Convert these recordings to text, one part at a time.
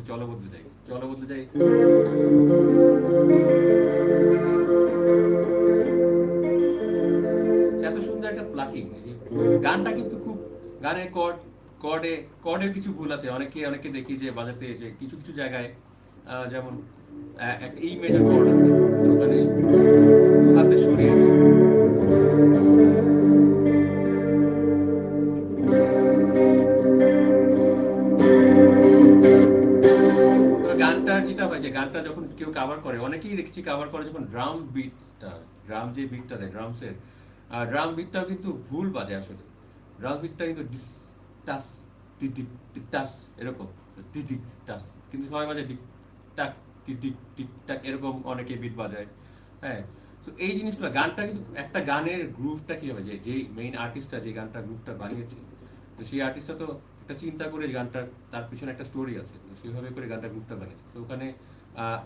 চলো বদলে যাই, চলো বদলে যাই। এত সুন্দর একটা প্লাকিং, এই যে গানটা কিন্তু খুব, গানের কর্ডে কর্ডের কিছু ভুল আছে, অনেকে অনেকে দেখি যে বাজাতে যে কিছু কিছু জায়গায় যেমন একটা ই মেজর কর্ড আছে, তো ওখানে দু হাতে সরিয়ে দেয়। তবে গানটার যেটা হয় যে গানটা যখন কেউ কাভার করে, অনেকেই দেখছি কাভার করে যখন ড্রাম বিটটা, ড্রাম যে বিটটা দেয় ড্রামসের, ড্রাম বিটটাও কিন্তু ভুল বাজে আসলে। ড্রাম বিটটা কিন্তু ডিস টাস টিক টিক টিক টাস এরকম, টিক টিক টাস, কিন্তু সবাই বাজে ডিক টাক টিক টিক টিক টাক এরকম, অনেকে বিট বাজায়। হ্যাঁ, তো এই জিনিসগুলো গানটা কিন্তু একটা গানের গ্রুভটা কি হবে, যে যেই মেইন আর্টিস্টটা যে গানটা গ্রুভটা বানিয়েছে, তো সেই আর্টিস্টটা তো একটা চিন্তা করে গানটা, তার পিছনে একটা স্টোরি আছে, তো সেইভাবে করে গানটা গ্রুপটা বানিয়েছে। তো ওখানে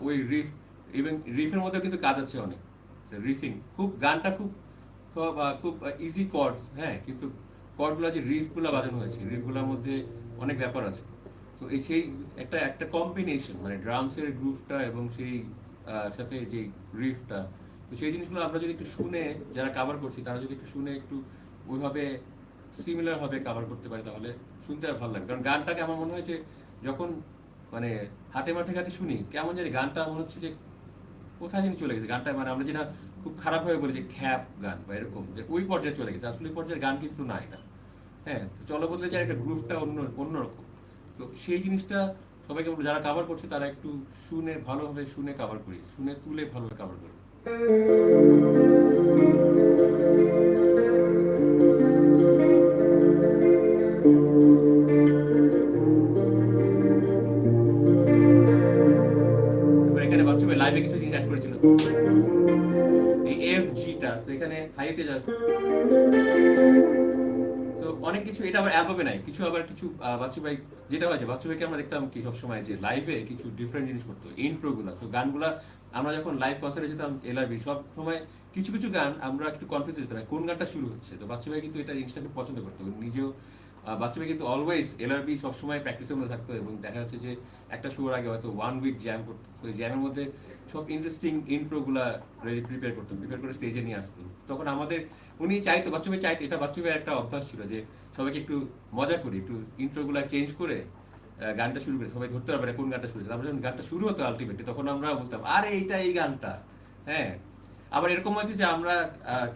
ওই রিফ, ইভেন রিফের মধ্যে কিন্তু কাজ আছে অনেক, রিফিং খুব, গানটা খুব খুব খুব ইজি কর্ডস, হ্যাঁ, কিন্তু কর্ডগুলো যে রিফগুলো বাজানো হয়েছে, রিফগুলোর মধ্যে অনেক ব্যাপার আছে। তো এই সেই একটা একটা কম্বিনেশন, মানে ড্রামসের গ্রুভটা এবং সেই সাথে যে রিফটা, তো সেই জিনিসগুলো আমরা যদি একটু শুনে, যারা কাভার করছি তারা যদি একটু শুনে একটু ওইভাবে সিমিলার ভাবে কাভার করতে পারি, তাহলে শুনতে আর ভালো লাগে। কারণ গানটাকে আমার মনে হয় যে যখন মানে হাটে মাঠে ঘাটে শুনি, কেমন জানি গানটা মনে হচ্ছে যে কোথায় জানি চলে গেছে গানটা, মানে আমরা যেটা খুব খারাপ ভাবে বলি যে খ্যাপ গান বা এরকম, যে ওই পর্যায়ে চলে গেছে, আসলে ওই পর্যায়ের গান কিন্তু না এটা। হ্যাঁ, তো চলো বদলে যায় একটা গ্রুপটা অন্যরকম। তো সেই জিনিসটা সবাইকে বলবো, যারা কাভার করছে তারা একটু শুনে ভালোভাবে শুনে কাভার করি, শুনে তুলে ভালোভাবে কাভার করি। এবার এখানে বাচ্চু ভাই লাইভে কিছু জিনিস অ্যাড করেছিল, এই এফ জিটা, তো এখানে হাইতে যায়। তো অনেক কিছু, এটা আবার অ্যালবামে নাই কিছু, আবার কিছু বাচ্চু ভাই, যেটা হয় যে বাচ্চু ভাইকে আমরা দেখতাম কি সবসময় যে লাইভে কিছু ডিফারেন্ট জিনিস করতো, ইন্ট্রো গুলা, তো গানগুলা আমরা যখন লাইভ কনসার্টে যেতাম এলআরবি, সব সময় কিছু কিছু গান আমরা একটু কনফিউজ যেতাম কোন গানটা শুরু হচ্ছে। তো বাচ্চু ভাই কিন্তু এটা জিনিসটা খুব পছন্দ করতো নিজেও। বাচ্চু ভাই কিন্তু অলওয়েজ এলআরবি সবসময় প্র্যাকটিসের মধ্যে থাকতো, এবং দেখা যাচ্ছে যে একটা শোর আগে হয়তো 1 উইক জ্যাম করতো, তো এই জ্যামের মধ্যে সব ইন্টারেস্টিং ইন্ট্রোগুলা রেডি প্রিপেয়ার করতো, প্রিপেয়ার করে স্টেজে নিয়ে আসতো। তখন আমাদের, উনি চাইতো, বাচ্চু ভাই চাইতো, এটা বাচ্চু ভাইয়ের একটা অভ্যাস ছিল যে সবাইকে একটু মজা করি, একটু ইন্ট্রোগুলা চেঞ্জ করে গানটা শুরু করে, সবাই ধরতে পারবে না কোন গানটা শুরু হচ্ছে। তারপরে যখন গানটা শুরু হতো আলটিমেটলি, তখন আমরা বলতাম আরে এইটা এই গানটা। হ্যাঁ, আবার এরকম হয়েছে যে আমরা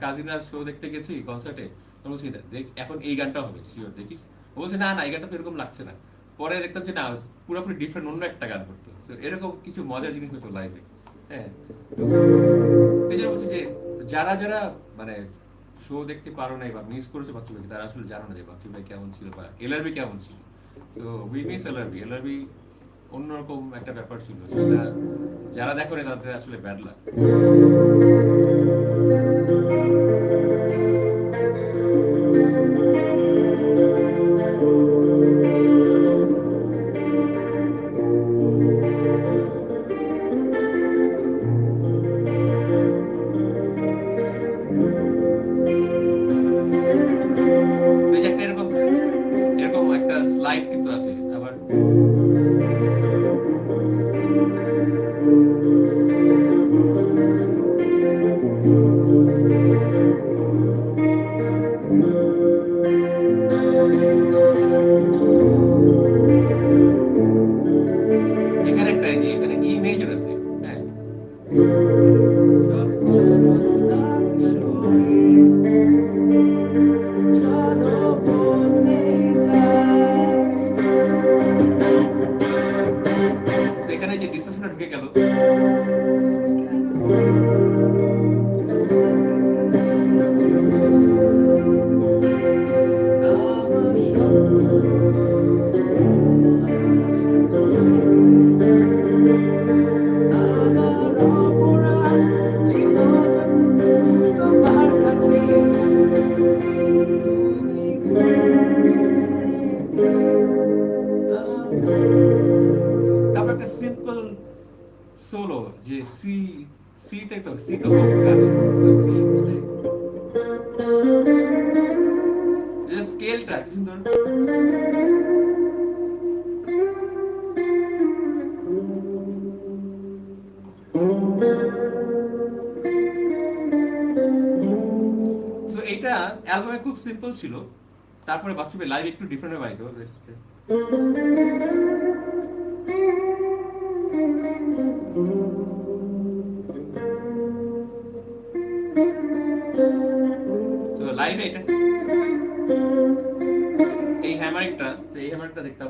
কাজিনরা শো দেখতে গেছি কনসার্টে, তো বলছি দেখ এখন এই গানটা হবে শিওর, দেখিস। ও বলছে না না, এই গানটা তো এরকম লাগছে না। পরে দেখতাম যে না, পুরোপুরি ডিফারেন্ট অন্য একটা গান করতো। তো এরকম কিছু মজার জিনিস হতো লাইভে। হ্যাঁ, তো এই জন্য বলছি যে যারা যারা মানে শো দেখতে পারো নাই বা মিস করেছে বাচ্চু ভাইকে, তারা আসলে জানো না যে বাচ্চু ভাই কেমন ছিল বা এলআরবি কেমন ছিল। তো উই মিস এলআরবি, এলআরবি অন্যরকম একটা ব্যাপার ছিল, সেটা যারা দেখো না তাদের আসলে ব্যাড লাক। তো এই যে একটা এরকম এরকম একটা স্লাইড কিন্তু আছে আবার। এখানে একটা, এই যে এখানে ই মেজর আছে। হ্যাঁ, সব কষ্ট লাগে সরিয়ে চলো বদলে যায়। তো এখানে যে ডিসকাশনটা ঢুকে গেল, আমার সবটুকু আছে তোমায়, আমার অপরাধ ছিল যতটুকু তোমার কাছে, তুমি তারপর একটা সিম্পল সোলো, যে সি, সিতে তো সি তো হোক গানে, সি মধ্যে যে স্কেলটা কি সুন্দর। অ্যালবামে খুব সিম্পল ছিল, তারপরে বাচ্চু ভাই লাইভ একটু ডিফারেন্ট বাজাইতো। তো লাইভে এটা এই হ্যামারিংটা, এই হ্যামারিংটা দেখতাম।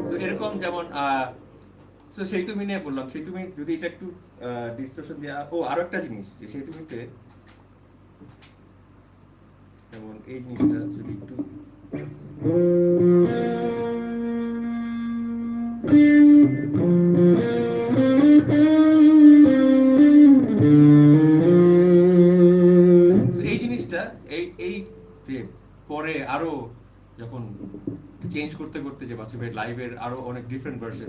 তো এরকম যেমন তো সেই তুমি নিয়ে বললাম, সেই তুমি যদি এটা একটু ডিসকাশন দেওয়া। ও আরো একটা জিনিস, যে সেই তুমিতে যেমন এই জিনিসটা যদি একটু তো এই জিনিসটা এই এই যে পরে আরো যখন চেঞ্জ করতে করতে যে বাচ্চু ভাই লাইভের আরো অনেক ডিফারেন্ট ভার্সন।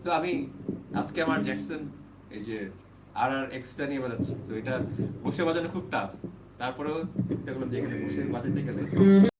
তো আমি আজকে আমার জ্যাকসন এই যে এক্সট্রা নিয়ে বাজাচ্ছি, তো এটা বসে বাজানো খুব টাফ, তারপরেও দেখলাম যে এখানে বসে বাজাতে গেলে